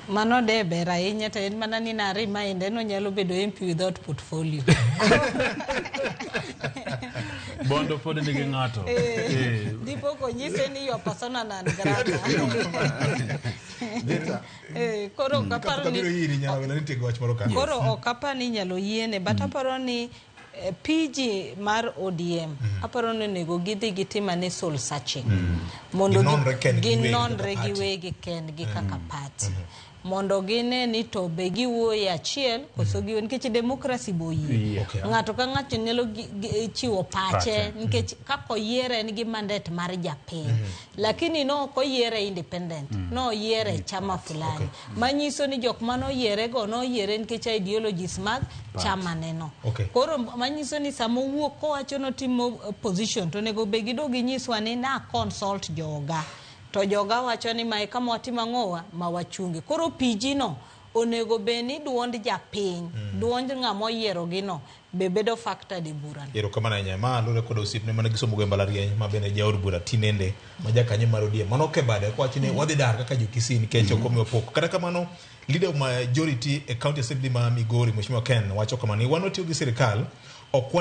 Mano de ber ahinya to en mana ni na remind no nyalo bedo MP without portfolio. Bondo pod nigi ng'ato. Dipo ko nyise ni yo persona non grata. Koro kaparo ni koro okapa ni nyalo yiene but aparo ni PG mar ODM aparo ni nego gidhi gitima ni soul searching mondo ginonre giwegi kendgi kaka party mondo gine ni to be giwuoye achiel koso giwe nikech demokrasi boyie ng'ato ka ng'ato nyalo chiwo pache nikech kako yiere en gi mandate mar japiny lakini no ko yiere independent no yiere chama fulani manyiso ni jok mano yiere go no yiere nikech ideologies mag chama neno koro manyiso ni samo wuok ko wacho no timo position to nego be gidogi nyiswa ni na consult joga to joga wacho ni mai kama watima ngowa mawachungi koro PG no onego beni duond japiny duond ng'amo yiero gino bebedo factor de buran yero kama na nyama lore kodo osipne mane gisomo go mbalariany mabene jaod bura tinende majakanye marodi mano ke bade kwa chine wadhi dar kaka jukisini kecho komi opoko kata kamano leader of majority a county assembly ma Migori Mheshimiwa Ken wacho kama ni wanotio gi sirikal ok